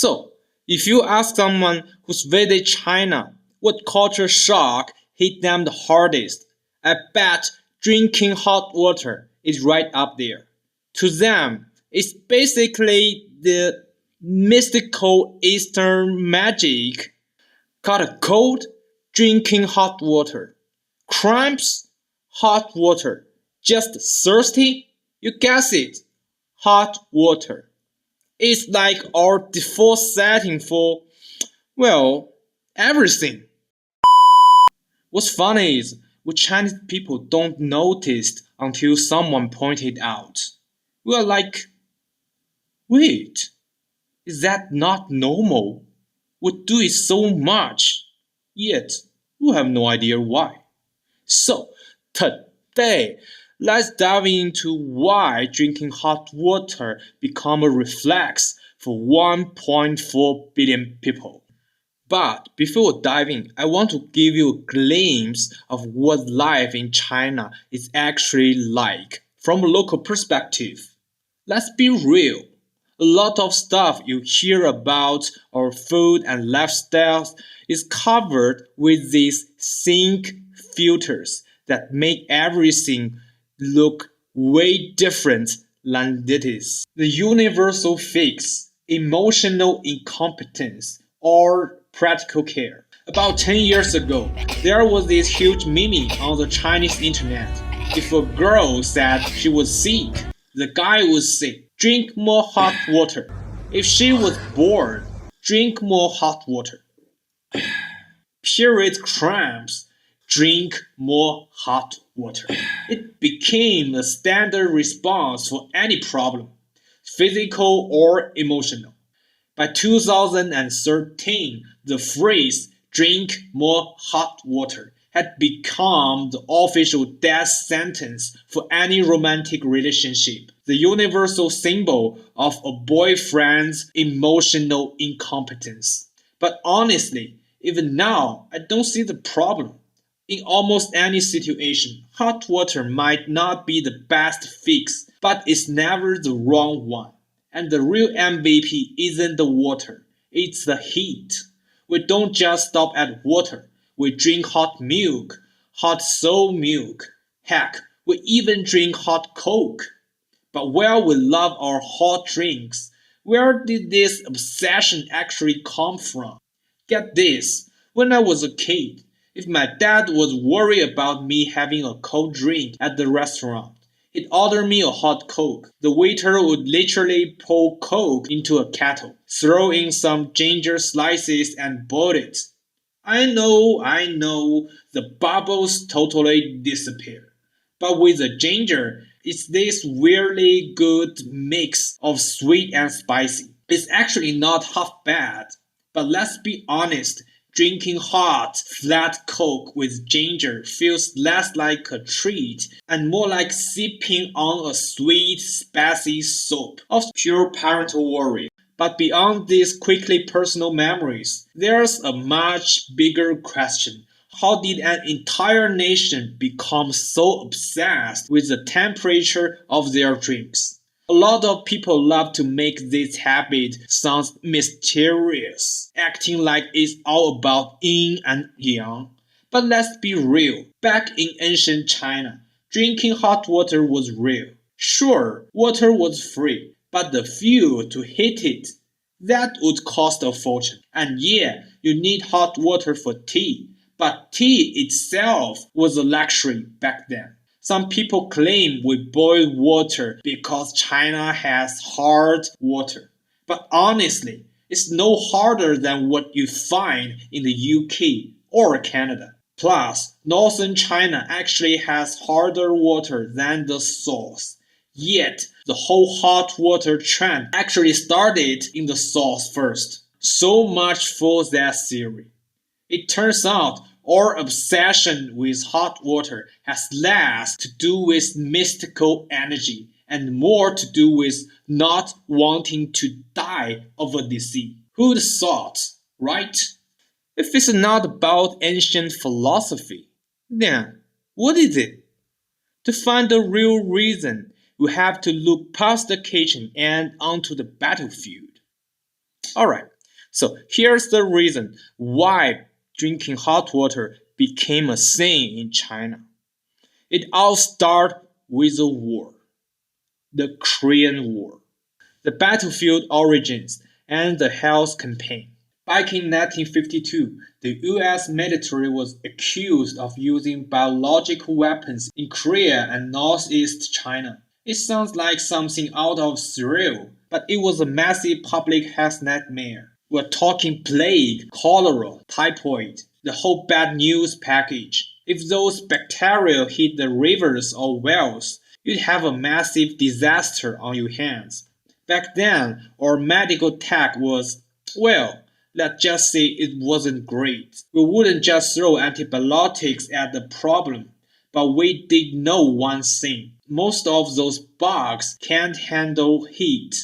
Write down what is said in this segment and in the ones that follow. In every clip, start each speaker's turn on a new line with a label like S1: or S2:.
S1: So, if you ask someone who's visited China what culture shock hit them the hardest, I bet drinking hot water is right up there. To them, it's basically the mystical Eastern magic. Got a cold? Drinking hot water. Cramps? Hot water. Just thirsty? You guess it. Hot water. It's like our default setting for, well, everything. What's funny is we Chinese people don't notice until someone pointed out. We are like, wait, is that not normal? We do it so much, yet we have no idea why. So, today, let's dive into why drinking hot water become a reflex for 1.4 billion people. But before diving, I want to give you a glimpse of what life in China is actually like from a local perspective. Let's be real. A lot of stuff you hear about our food and lifestyles is covered with these zinc filters that make everything look way different than it is. The universal fix, emotional incompetence, or practical care. About 10 years ago, there was this huge meme on the Chinese internet. If a girl said she was sick, the guy would say, drink more hot water. If she was bored, drink more hot water. Period cramps, drink more hot water. It became a standard response for any problem, physical or emotional. By 2013, the phrase drink more hot water had become the official death sentence for any romantic relationship, the universal symbol of a boyfriend's emotional incompetence. But honestly, even now, I don't see the problem. In almost any situation, hot water might not be the best fix, but it's never the wrong one. And the real MVP isn't the water, it's the heat. We don't just stop at water. We drink hot milk, hot soy milk. Heck, we even drink hot Coke. But while we love our hot drinks, where did this obsession actually come from? Get this, when I was a kid, if my dad was worried about me having a cold drink at the restaurant, he'd order me a hot Coke. The waiter would literally pour Coke into a kettle, throw in some ginger slices and boil it. I know, the bubbles totally disappear. But with the ginger, it's this weirdly good mix of sweet and spicy. It's actually not half bad. But let's be honest, drinking hot, flat Coke with ginger feels less like a treat and more like sipping on a sweet, spicy soup of pure parental worry. But beyond these quickly personal memories, there's a much bigger question. How did an entire nation become so obsessed with the temperature of their drinks? A lot of people love to make this habit sound mysterious, acting like it's all about yin and yang. But let's be real. Back in ancient China, drinking hot water was real. Sure, water was free, but the fuel to heat it, that would cost a fortune. And yeah, you need hot water for tea, but tea itself was a luxury back then. Some people claim we boil water because China has hard water. But honestly, it's no harder than what you find in the UK or Canada. Plus, northern China actually has harder water than the south. Yet, the whole hot water trend actually started in the south first. So much for that theory. It turns out our obsession with hot water has less to do with mystical energy and more to do with not wanting to die of a disease. Who'd thought, right? If it's not about ancient philosophy, then what is it? To find the real reason, you have to look past the kitchen and onto the battlefield. Alright, So here's the reason why drinking hot water became a thing in China. It all started with a war, the Korean War, the battlefield origins, and the health campaign. Back in 1952, the US military was accused of using biological weapons in Korea and northeast China. It sounds like something out of surreal, but it was a massive public health nightmare. We're talking plague, cholera, typhoid, the whole bad news package. If those bacteria hit the rivers or wells, you'd have a massive disaster on your hands. Back then, our medical tech was, well, let's just say it wasn't great. We wouldn't just throw antibiotics at the problem, but we did know one thing. Most of those bugs can't handle heat.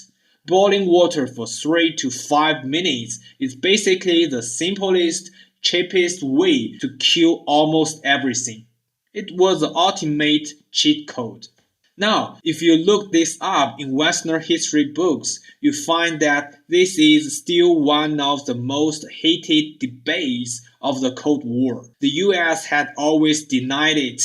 S1: Boiling water for 3 to 5 minutes is basically the simplest, cheapest way to kill almost everything. It was the ultimate cheat code. Now, if you look this up in Western history books, you find that this is still one of the most hated debates of the Cold War. The US had always denied it,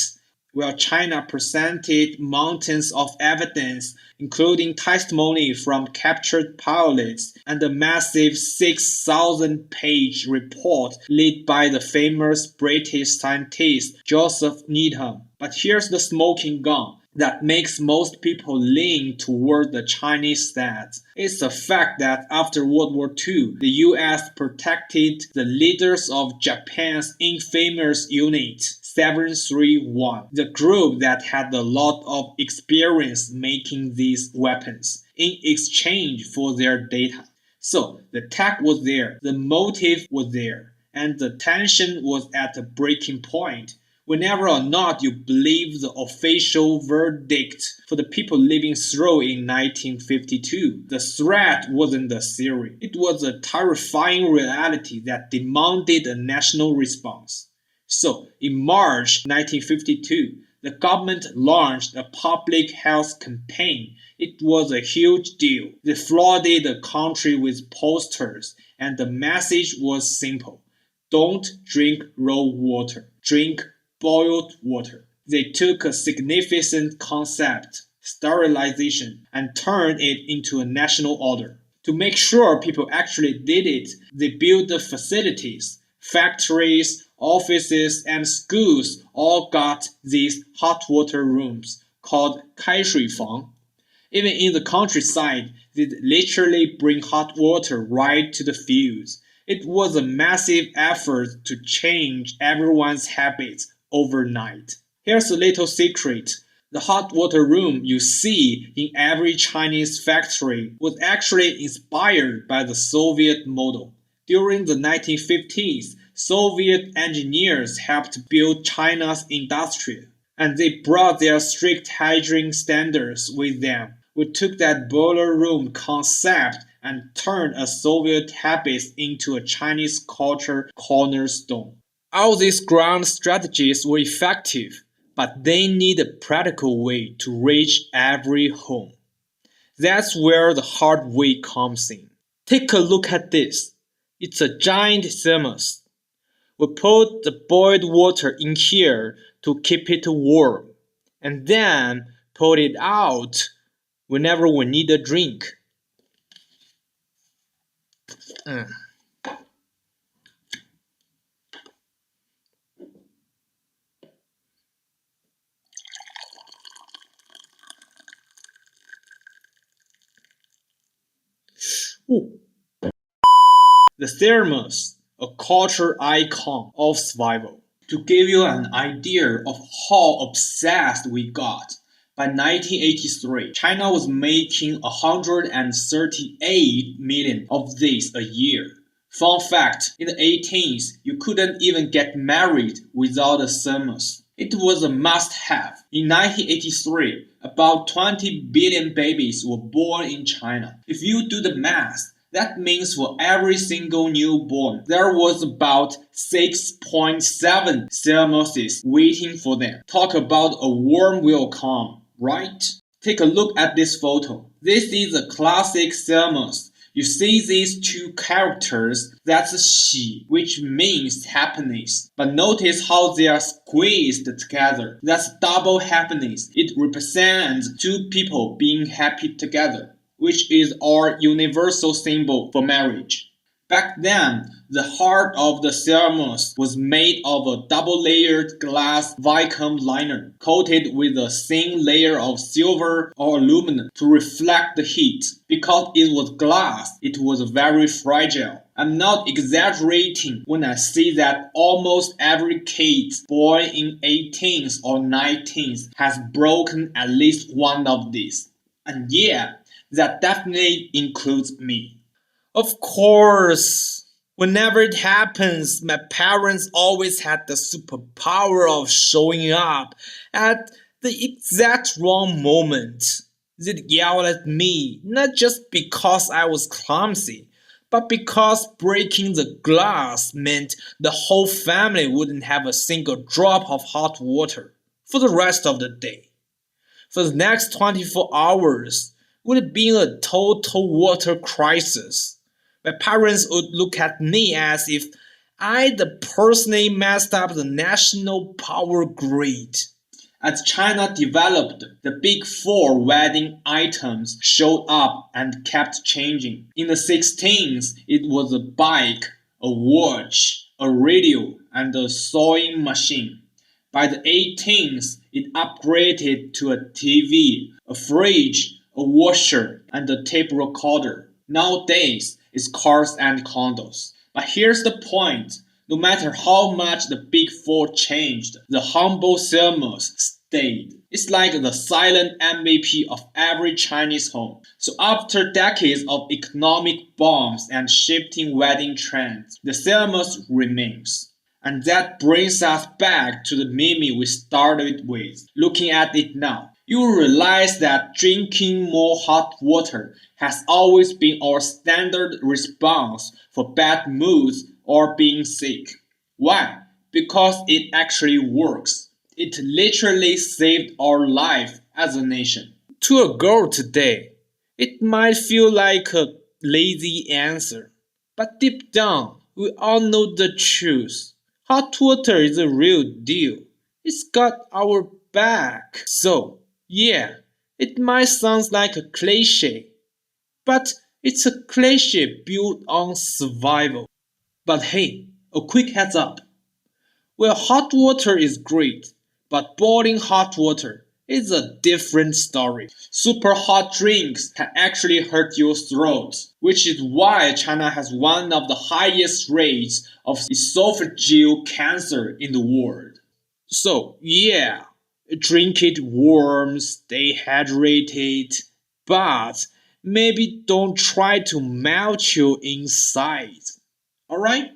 S1: while China presented mountains of evidence, including testimony from captured pilots and a massive 6,000-page report led by the famous British scientist Joseph Needham. But here's the smoking gun that makes most people lean toward the Chinese side. It's the fact that after World War II, the US protected the leaders of Japan's infamous Unit 731, the group that had a lot of experience making these weapons, in exchange for their data. So the tech was there, the motive was there, and the tension was at a breaking point. Whenever or not you believe the official verdict for the people living through in 1952, the threat wasn't a theory. It was a terrifying reality that demanded a national response. So, in March 1952, the government launched a public health campaign. It was a huge deal. They flooded the country with posters, and the message was simple. Don't drink raw water. Drink boiled water. They took a significant concept, sterilization, and turned it into a national order. To make sure people actually did it, they built the facilities. Factories, offices, and schools all got these hot water rooms called 开水房. Even in the countryside, they'd literally bring hot water right to the fields. It was a massive effort to change everyone's habits overnight. Here's a little secret. The hot water room you see in every Chinese factory was actually inspired by the Soviet model. During the 1950s, Soviet engineers helped build China's industry, and they brought their strict hygiene standards with them. We took that boiler room concept and turned a Soviet habit into a Chinese culture cornerstone. All these grand strategies were effective, but they need a practical way to reach every home. That's where the hard way comes in. Take a look at this. It's a giant thermos. We put the boiled water in here to keep it warm, and then put it out whenever we need a drink. Ooh. The Thermos, a culture icon of survival. To give you an idea of how obsessed we got, by 1983, China was making 138 million of these a year. Fun fact, in the 18th, you couldn't even get married without a thermos. It was a must-have. In 1983, about 20 billion babies were born in China. If you do the math, that means for every single newborn, there was about 6.7 thermoses waiting for them. Talk about a warm welcome, right? Take a look at this photo. This is a classic thermos. You see these two characters, that's xi, which means happiness. But notice how they are squeezed together. That's double happiness. It represents two people being happy together, which is our universal symbol for marriage. Back then, the heart of the thermos was made of a double-layered glass vacuum liner coated with a thin layer of silver or aluminum to reflect the heat. Because it was glass, it was very fragile. I'm not exaggerating when I say that almost every kid born in 18th or 19th has broken at least one of these. And yeah, that definitely includes me. Of course, whenever it happens, my parents always had the superpower of showing up at the exact wrong moment. They'd yell at me, not just because I was clumsy, but because breaking the glass meant the whole family wouldn't have a single drop of hot water for the rest of the day. For the next 24 hours would have been a total water crisis. My parents would look at me as if I'd personally messed up the national power grid. As China developed, the big four wedding items showed up and kept changing. In the 16th, it was a bike, a watch, a radio, and a sewing machine. By the 18th, it upgraded to a TV, a fridge, a washer, and a tape recorder. Nowadays, it's cars and condos. But here's the point. No matter how much the big four changed, the humble thermos stayed. It's like the silent MVP of every Chinese home. So after decades of economic bombs and shifting wedding trends, the thermos remains. And that brings us back to the meme we started with. Looking at it now, you will realize that drinking more hot water has always been our standard response for bad moods or being sick. Why? Because it actually works. It literally saved our life as a nation. To a girl today, it might feel like a lazy answer. But deep down, we all know the truth. Hot water is a real deal. It's got our back. So, yeah, it might sound like a cliche, but it's a cliche built on survival. But hey, a quick heads up. Well, hot water is great, but boiling hot water is a different story. Super hot drinks can actually hurt your throat, which is why China has one of the highest rates of esophageal cancer in the world. So, yeah, drink it warm, stay hydrated, but maybe don't try to melt you inside. Alright?